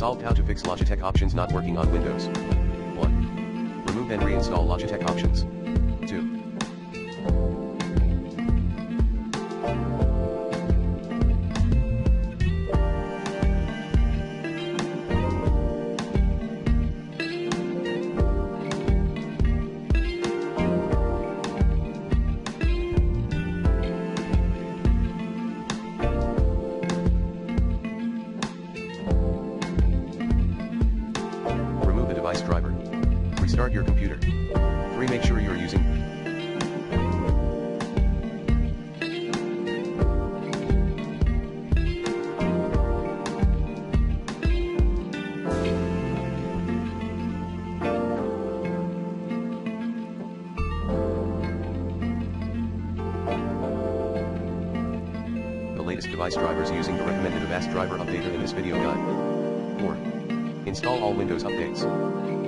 Solved how to fix Logitech Options not working on Windows. 1. Remove and reinstall Logitech Options. 2. Device driver. Restart your computer. 3. Make sure you're using the latest device drivers using the recommended Avast driver updater in this video guide. 4. Install all Windows updates.